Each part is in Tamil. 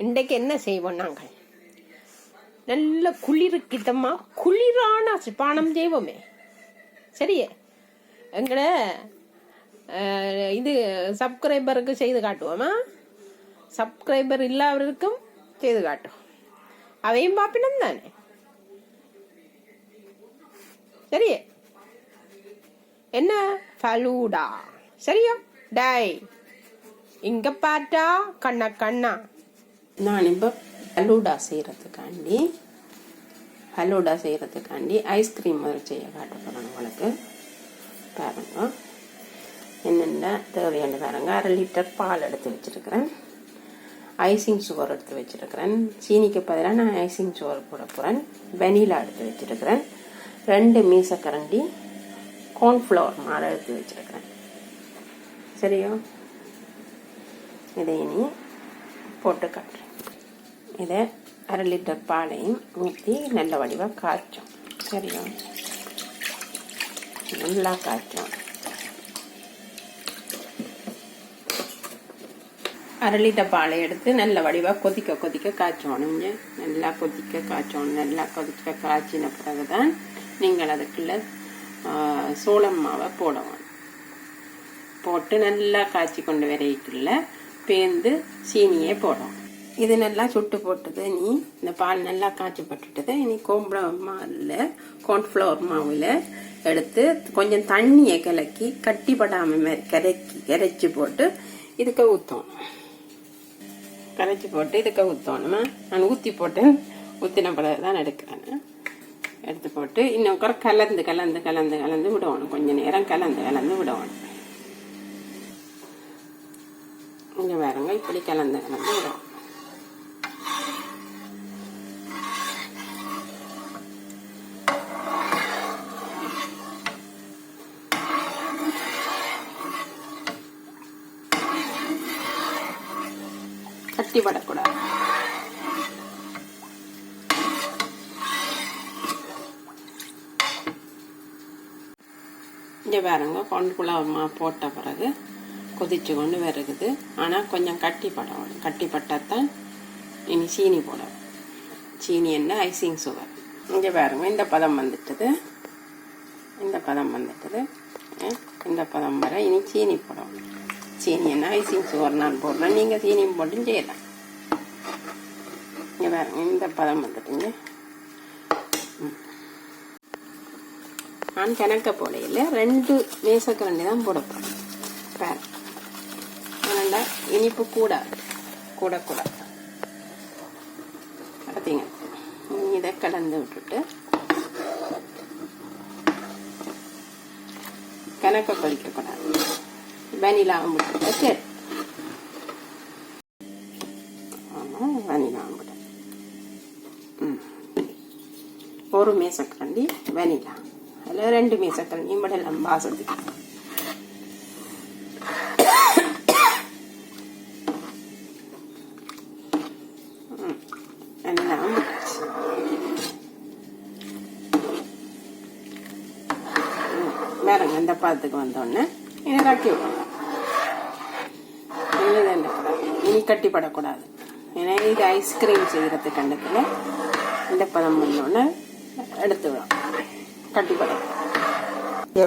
இன்றைக்கு என்ன செய்வோம்? நாங்கள் நல்ல குளிருக்கிட்டமா குளிரான பானம் செய்வோமே. சரியே, எங்களை இது சப்ஸ்கிரைபருக்கு செய்து காட்டுவோமா? சப்ஸ்கிரைபர் இல்லாதவருக்கும் செய்து காட்டுவோம். அதையும் பாப்பினம் தானே. சரியே, என்ன ஃபலூடா? சரியா டாய்? இங்க பாட்டா கண்ணா கண்ணா. நான் இப்போ ஃபலூடா செய்யறதுக்காண்டி ஐஸ்கிரீம் செய்ய காட்ட போறேன் உங்களுக்கு. பாருங்க என்னென்ன தேவையான பாருங்க. 1/2 லிட்டர் பால் எடுத்து வச்சிருக்கிறேன். ஐசிங் சுகர் எடுத்து வச்சிருக்கிறேன். சீனிக்கு பதிலாக நான் ஐசிங் சுகர் போட போறேன். வெனிலா எடுத்து வச்சிருக்கிறேன். 2 மீசக்கரண்டி கார்ன்ஃப்ளவர் மாலை எடுத்து வச்சிருக்கிறேன். சரியா, இதை இனி போட்டு காட்டுறேன். இதை 1/2 லிட்டர் பாலையும் ஊற்றி நல்ல வடிவாக காய்ச்சோம். சரியா, நல்லா காய்ச்சோம். 1/2 லிட்டர் பாலை எடுத்து நல்ல வடிவாக கொதிக்க காய்ச்சோணும். நல்லா காய்ச்சோணும். நல்லா காய்ச்சின பிறகுதான் நீங்கள் அதுக்குள்ள சோளம் மாவை போடணும். போட்டு நல்லா காய்ச்சி கொண்டு வரைக்குள்ள பேந்து சீனியே போடும். இது நல்லா சுட்டு போட்டது. நீ இந்த பால் நல்லா காய்ச்சி போட்டுட்டது. இனி கார்ன்ஃப்ளவர் மாவில் எடுத்து கொஞ்சம் தண்ணியை கலக்கி கட்டிப்படாம மாதிரி கரைச்சி போட்டு இதுக்கு ஊற்றணும். நான் ஊற்றி போட்டேன். ஊற்றின பிறகுதான் எடுக்கிறேன். எடுத்து போட்டு இன்னும் கலந்து விடணும். கொஞ்ச நேரம் கலந்து விடணும். இங்க பாருங்க, இப்படி கலந்து விடணும். கட்டிப்படக்கூடாது. இங்கே பாருங்க, கார்ன்ஃப்ளவர் மாவு போட்ட பிறகு கொதிச்சு கொண்டு வருகுது. ஆனால் கொஞ்சம் கட்டிப்படணும். கட்டிப்பட்டாதான் இனி சீனி போடணும். சீனி என்ன ஐசிங் சுகர். இங்கே பாருங்க, இந்த பதம் வந்துட்டது. இந்த பதம் வர இனி சீனி போடணும். சீனி என்ன ஐசிங் சுகர் நான் போடுறேன். நீங்கள் சீனியும் போட்டு செய்யலாம். இங்கே பாருங்க, இந்த பதம் வந்துட்டுங்க. நான் கணக்க போடையில் 2 மேசக்கரண்டி தான் போட போகிறேன். பாரு, அதனால இனிப்பு கூட பார்த்தீங்க. இதை கலந்து விட்டுட்டு கணக்க கொதிக்கக்கூடாது. வெனிலாவும் விட்டுட்டு சரி. ஆமாம், வெனிலாவும் விட்டு 1 மேசக்கரண்டி வெனிலா. அதில் 2 மீசக்கரண்டி மடலாம் வாசத்துக்கு. வேறங்க இந்த பாதத்துக்கு வந்தோடனே இறக்கி விடலாம். இனி கட்டிப்படக்கூடாது. ஏன்னா இது ஐஸ்கிரீம் செய்யறது கண்டத்துல இந்த பதம் பண்ணோடனே எடுத்து விடும். கட்டிப்படம்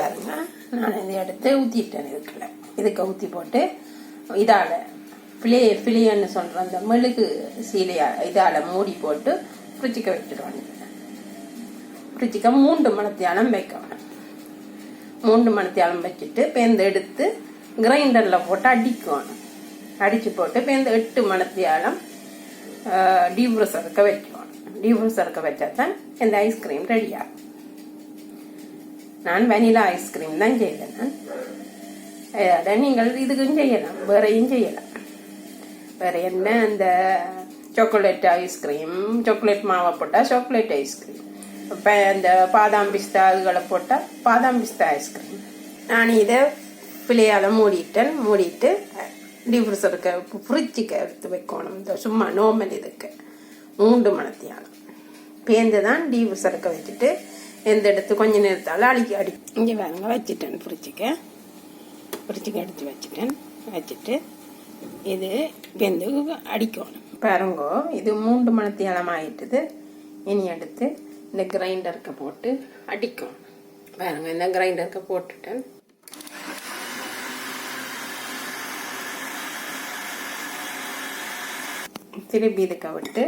வேறுங்க. நான் இதை எடுத்து ஊற்றிட்டேன். இதுக்கு ஊற்றி போட்டு இதால பிளியன்னு சொல்ற அந்த மெழுகு சீலையா இதால மூடி போட்டு ஃப்ரிட்ஜுக்கு வச்சுடுவாங்க. ஃப்ரிட்ஜுக்கு 3 மணித்தியாலம் வைக்கணும். 3 மணித்தியாலம் வச்சுட்டு பேந்து எடுத்து கிரைண்டரில் போட்டு அடிக்கணும். அடிச்சு போட்டு பேந்து 8 மணித்தியாலம் டீஃப்ரூசருக்கு வைக்கணும். டீஃப்ரூசருக்கு வச்சா தான் இந்த ஐஸ்கிரீம் ரெடியாகும். நான் வெனிலா ஐஸ்கிரீம் தான் செய்தேன். நீங்கள் இதுக்கும் செய்யலாம், வேறையும் செய்யலாம். வேற என்ன, இந்த சாக்லேட் ஐஸ்கிரீம், சாக்லேட் மாவை போட்டால் சாக்லேட் ஐஸ்கிரீம், இப்போ இந்த பாதாம் பிஸ்தா அதுகளை போட்டால் பாதாம் பிஸ்தா ஐஸ்கிரீம். நான் இதை பிள்ளையால் மூடிட்டு டீஃப்ரூசருக்கு ஃப்ரிட்ஜுக்கு எடுத்து வைக்கணும். இந்த சும்மா நார்மல் இதுக்கு 3 மணித்தியாலம் பேந்து தான் டீஃப்ரூசருக்கு வச்சுட்டு எந்த எடுத்து கொஞ்ச நேரத்தால் அடி இங்கே வேறுங்க வச்சுட்டேன். ஃப்ரிட்ஜுக்கு எடுத்து வச்சுட்டு இது வெந்து அடிக்கணும். பாருங்கோ, இது 3 மணித்தியாலம் ஆயிட்டுது. இனி எடுத்து இந்த கிரைண்டருக்கு போட்டு அடிக்கணும். பாருங்க, இந்த கிரைண்டருக்கு போட்டுட்டேன். திருப்பி இதுக்க விட்டு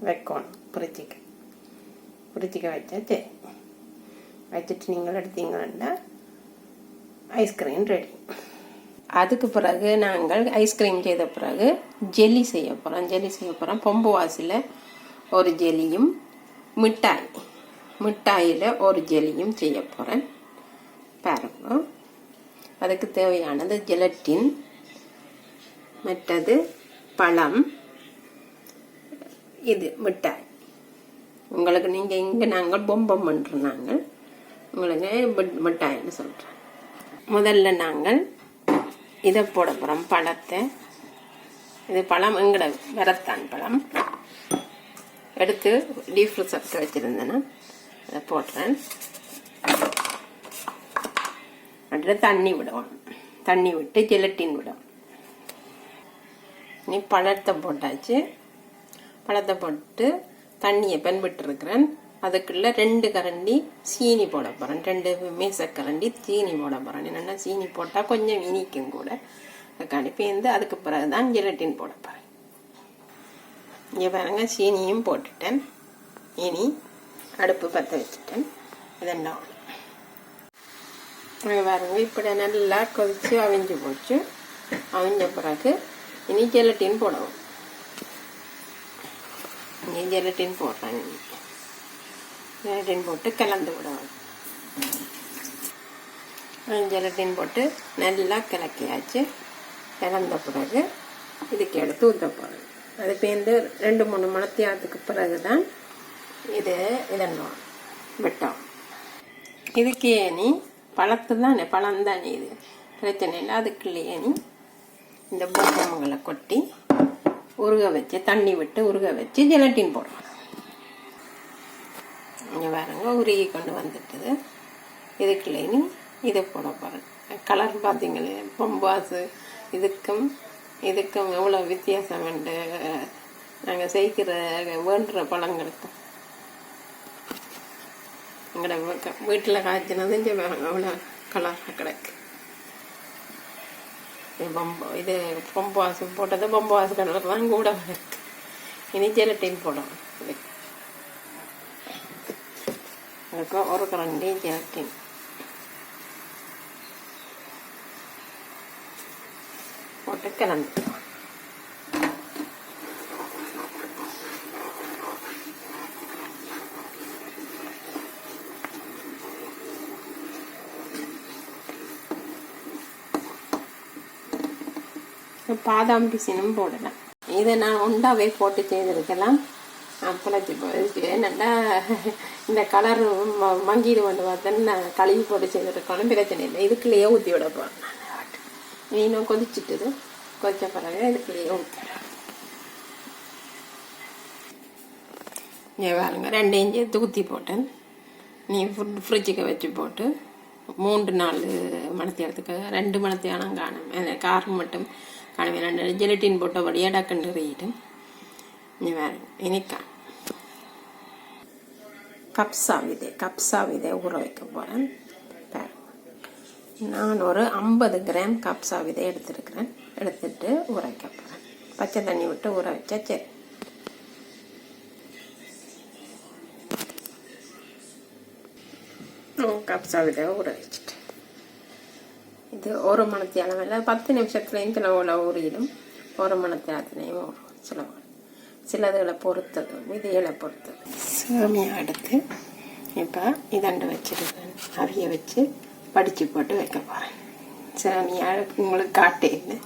வைக்கணும். புரிச்சிக்க வச்சா சரி. வச்சுட்டு நீங்கள் எடுத்தீங்கன்னா ஐஸ்கிரீம் ரெடி. அதுக்கு பிறகு நாங்கள் ஐஸ்கிரீம் செய்த பிறகு ஜெல்லி செய்ய போகிறோம். பொம்பு வாசில் ஒரு ஜெல்லியும் மிட்டாயில் ஒரு ஜெல்லியும் செய்ய போகிறேன். பாருங்க, அதுக்கு தேவையானது ஜெலட்டின், மற்றது பழம், இது மிட்டாய். உங்களுக்கு நீங்கள் இங்கே நாங்கள் பொம்பம் பண்ணுறோம். நாங்கள் உங்களுக்கு மிட்டாய்ன்னு சொல்கிறோம். முதல்ல நாங்கள் இதை போட போகிறோம், பழத்தை. இது பழம் எங்கட வரத்தான் பழம் எடுத்து டீப் ஃப்ரிட்ஜில் வச்சுருந்தேன்னா அதை போடுறேன். அடுத்து தண்ணி விடுவோம். தண்ணி விட்டு ஜெலட்டின் விடுவோம். நீ பழத்தை போட்டாச்சு. பழத்தை போட்டு தண்ணியை விட்டுருக்கிறேன். அதுக்குள்ள 2 கரண்டி சீனி போட போகிறேன். 2 மேசக்கரண்டி சீனி போட போகிறேன். என்னென்னா சீனி போட்டால் கொஞ்சம் இனிக்கும் கூட. கடுப்பேந்து அதுக்கு பிறகு தான் ஜெலட்டின் போட போகிறேன். இங்கே பாருங்க, சீனியும் போட்டுட்டேன். இனி அடுப்பு பற்ற வச்சுட்டேன். இதெல்லாம் பாருங்க, இப்படி நல்லா கொதிச்சு அவிஞ்சு போச்சு. அவிஞ்ச பிறகு இனி ஜெலட்டின் போடுவோம். இனி ஜெலட்டின் போடுறேன். ஜெலட்டின் போட்டு கலந்து விடுவோம். ஜெலட்டின் போட்டு நல்லா கிளக்கியாச்சு. கலந்த பிறகு இதுக்கு எடுத்து ஊற்ற போகிறேன். அது பேருந்து 2-3 மணித்தியாலத்துக்கு பிறகு தான் இதெல்லாம் வெட்டோம். இதுக்கு ஏனி பழத்து தானே, பழம் தானே, இது பிரச்சனை இல்லை. அதுக்குள்ளே ஏனி இந்த பொம்மைங்களை கொட்டி உருக வச்சு, தண்ணி விட்டு உருக வச்சு ஜெலட்டின் போடுறோம். இங்கே பாருங்க, உருகி கொண்டு வந்துட்டுது. இதுக்குள்ளே இதை போட போகிறேன். கலர் பார்த்தீங்களே, பொம்பாசு இதுக்கும் எவ்வளோ வித்தியாசம் உண்டு. நாங்கள் செய்கிற வேண்டுற பழங்களுக்கும் எங்களோட வீட்டில் காய்ச்சினது இங்கே அவ்வளோ கலராக கிடக்கு. இது பொம்பாசு போட்டது பொம்பாசு கலர் தான் கூட இருக்கு. இனி ஜெலட்டின் போடணும். அதுக்கு 1 கரண்டி ஜெலட்டின் போட்டு கலந்து பாதாம் பிசினும் போடலாம். இதை நான் உண்டாவே போட்டு செய்திருக்கலாம். அப்பளத்தி போயிடுச்சு. நல்லா இந்த கலர் மங்கிடு கொண்டு பார்த்தேன்னு நான் கழுவி போட்டு செய்திருக்கணும். பிரச்சனை இல்லை. இதுக்குள்ளேயே ஊற்றி விட போகிறேன். இன்னும் கொதிச்சுட்டுது. கொதிச்ச பிறகு இதுக்குள்ளேயே ஊற்றுறேன். பாருங்க, 2 இன்ச்சு தூத்தி போட்டேன். நீ ஃப்ரிட்ஜுக்கு வச்சு போட்டு 3-4 மணித்தியாலத்துக்கு 2 மணித்தியாலம் காணும். காரம் மட்டும் காணுவேன். ஜெலட்டின் போட்டபடியாக டக்குன்னு ரீட்டும். நீ வேறு இனிக்கா கப்ஸா விதை ஊற வைக்க போகிறேன். நான் ஒரு 50 கிராம் கப்ஸா விதை எடுத்துருக்கிறேன். எடுத்துட்டு ஊற வைக்க போகிறேன். பச்சை தண்ணி விட்டு ஊற வச்சா சரி. கப்ஸா விதை ஊற வச்சுட்டு இது 1 மணித்தியாலம் இல்லை, 10 நிமிஷத்துலேயும் சில ஊறிடும். 1 மணித்தியாலத்துலேயும் ஊறும். சிலதுகளை பொறுத்தது, விதைகளை பொறுத்தது. சேமியா எடுத்து இப்போ இதண்டு வச்சுருக்கேன். அவிய வச்சு படித்து போட்டு வைக்க போகிறேன். சேமியா உங்களுக்கு காட்டேன்னு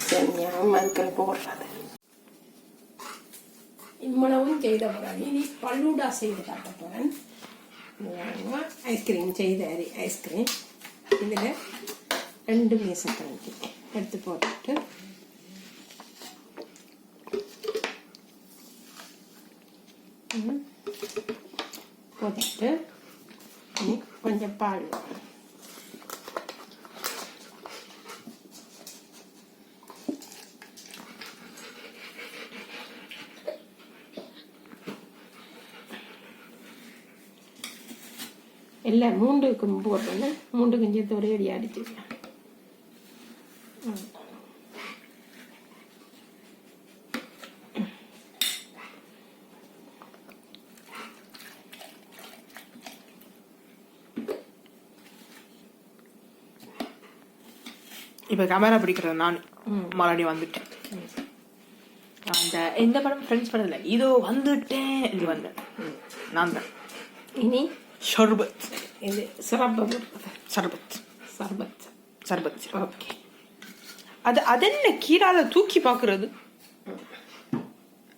சேமியாவும் அதுக்கள் போடுறது. இவ்வளவும் செய்த பிறகு நீ பல்லூடா செய்து காட்ட போகிறேன். ஐஸ்கிரீம் செய்த ஐஸ்கிரீம் இதில் 2 மேசக்கரண்டி எடுத்து போட்டுட்டு போட்டுட்டு கொஞ்சம் பால் இல்லை 3க்கு போட்டோன்னு 3க்கு சேர்த்து ஒரே அடி அடிச்சுக்கலாம். இப்போ கேமரா பிடிக்கிறது நான் மறுபடியும் வந்துட்டேன். அந்த எந்த படம் ஃப்ரெண்ட்ஸ் படத்துல இதோ வந்துட்டேன் இது வந்தேன் நான் தான். இனி ஷர்பத் இது சரபத் சர்பத் சர்பத் சர்பத். ஓகே. அது என்ன கீரால தூக்கி பார்க்கறது?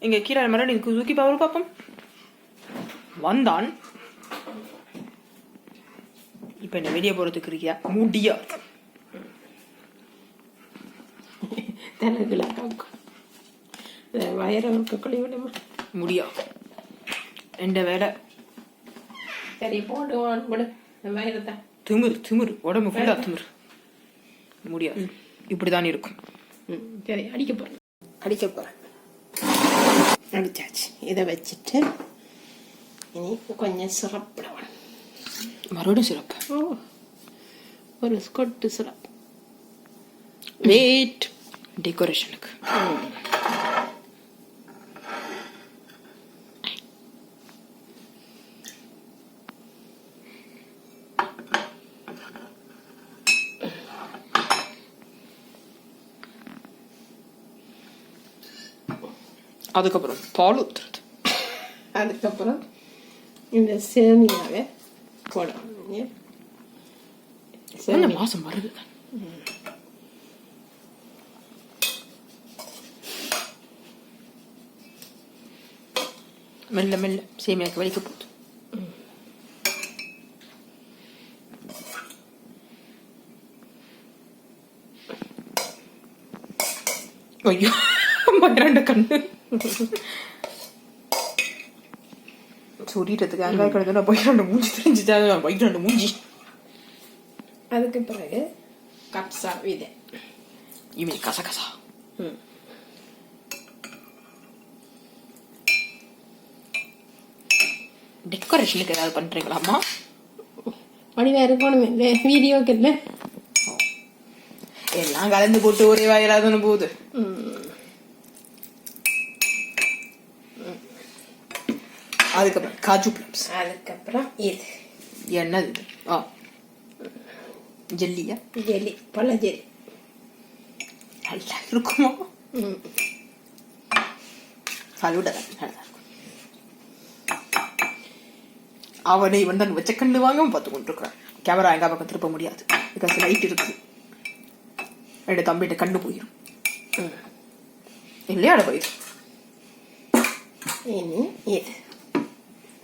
இங்க கீரால மறுபடியும் தூக்கி பார்க்க பார்ப்போம். வந்தான் இப்ப என்ன வெளியே போறதுக்கு இருக்கியா? முடியாது. தலைகளை வயரவுக்கு கொழி விடுமா? முடியாது. எந்த வேலை சரி போடுவான் விடு வயரத்தை. திமிரு உடம்பு ஃபுல்லா திமிரு. முடியாது. இப்படிதான் இருக்கும். சரி அடிக்க போறேன். அடிச்சாச்சு. இதை வச்சுட்டு இனி கொஞ்சம் சிறப்பிடுவேன். மறுபடியும் சிறப்பு. ஓ ஒரு ஸ்கொட்டு சிறப்பு. வெயிட் டெக்கரேஷனுக்கு. அதுக்கப்புறம் பால் ஊத்துறது. அதுக்கப்புறம் இந்த சேமியாவை போடணும். என்ன மாசம் வருது? மெல்ல மெல்ல சேமியாக்கு வலிக்க போகுது. ஐயோ ரெண்டு கண்ணு சொல்லிடுறதுக்கு அங்காய் கிடந்து போய் ரெண்டு மூஞ்சி தெரிஞ்சுட்டா போய் ரெண்டு மூஞ்சி. அதுக்கு பிறகு கப்சா விதை இவன் கசகசா. டெக்கரேஷனுக்கு ஏதாவது பண்றீங்களாமா? மணி வேறு இருக்கணும் இல்லை வீடியோக்கு இல்லை எல்லாம் கலந்து போட்டு ஒரே வாயிலாதான போகுது. அதுக்கப்புறம் காஜு பிளம்ஸ். அதுக்கப்புறம் இது என்னது இது? ஜெல்லியா? ஜெல்லி பழ ஜெல்லி. நல்லா இருக்குமா? ஃபலூடா நல்லா இருக்கும். அவனை வந்து அங்கே வச்ச கண்ணு வாங்க பார்த்து கொண்டிருக்கிறான். கேமரா எங்க பக்கம் திருப்ப முடியாது. பிகாஸ் லைட் இருக்கு. ரெண்டு தம்பிகிட்ட கண்ணு போயிடும் இல்லையா? போயிடும். இனி இது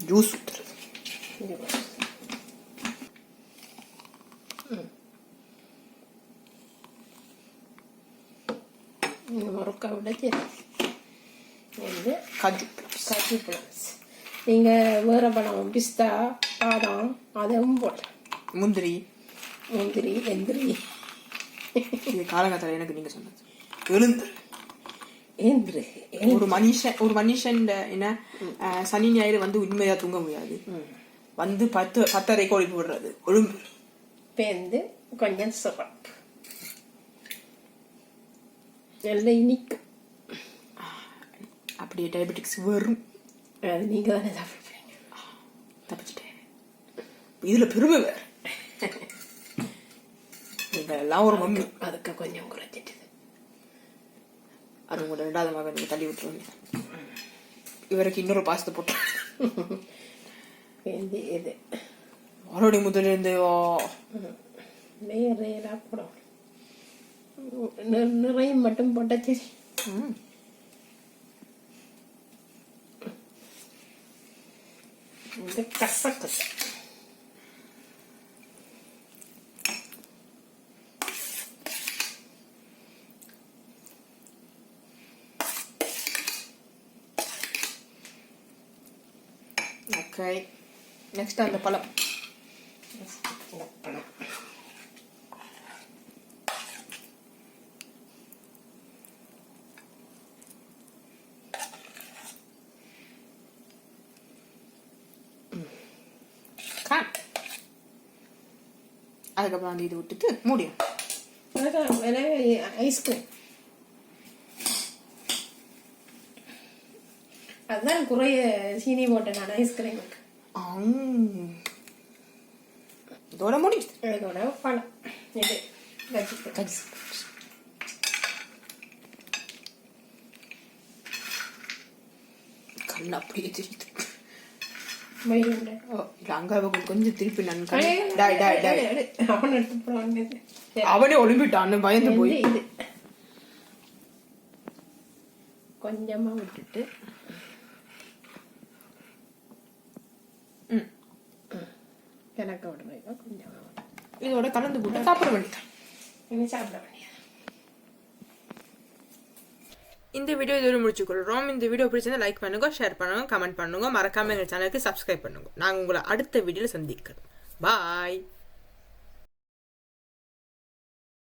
ஜூஸ் ஊத்துறது. முறுக்கா விட சரி. இது காஜு பிளம்ஸ். நீங்கள் வேறு பழம் பிஸ்தா பாதாம் அதுவும் போடலாம். முந்திரி எந்திரி இது காலங்காத்தால எனக்கு நீங்க சொன்னது. எழுந்துரு. ஒரு மனுஷன் என்ன சனி ஞாயிறு வந்து உண்மையா தூங்க முடியாது. வந்து 10:30 கோழி போடுறது ஒழுங்கு பேந்து கொஞ்சம் சிறப்பு நல்ல இனிக்கும். அப்படியே டயபெட்டிக்ஸ் வரும். அது நீங்க தானே சாப்பிடுறீங்க. தப்பிச்சிட்டேன். இதுல பெருமை வேற. நீங்க எல்லாம் ஒரு மம்மி. அதுக்கு கொஞ்சம் குறைச்சிட்டு அது உங்களோட 2வது மகன் நீங்க தள்ளி விட்டுருவீங்க. இவருக்கு இன்னொரு பாசத்தை போட்டு இது மறுபடியும் முதல்ல இருந்து நேரா போடும். நிறைய மட்டும் போட்டா சரி. இது கசகசா. ஓகே. நெக்ஸ்ட் அந்த பழம். அதுக்கப்புறம் அந்த இது விட்டுட்டு மூடிடும். ஐஸ்கிரீம் அதுதான் குறைய சீனி போட்டேன் நான் ஐஸ்கிரீமுக்கு. இதோட முடியுது. இதோட பழம் இது கஜி கண் அப்படியே தெரியுது. அங்க கொஞ்சம் திருப்பி நான் அவன் எடுத்து போவாங்க. அவனே ஒளிம்பிட்டான்னு பயந்து போய் கொஞ்சமா விட்டுட்டு எனக்கு விடுவேன் கொஞ்சமா இதோட கலந்து போட்டு சாப்பிட வேண்டியதான். இனி சாப்பிட வேண்டியது. இந்த வீடியோ இதோட முடிச்சுக்கொள்கிறோம். இந்த வீடியோ பிடிச்சிருந்தா லைக் பண்ணுங்க, ஷேர் பண்ணுங்க, கமெண்ட் பண்ணுங்க, மறக்காம எங்கள் சேனலுக்கு சப்ஸ்கிரைப் பண்ணுங்க. நாங்கள் உங்களை அடுத்த வீடியோவில் சந்திக்கிறோம். பாய்.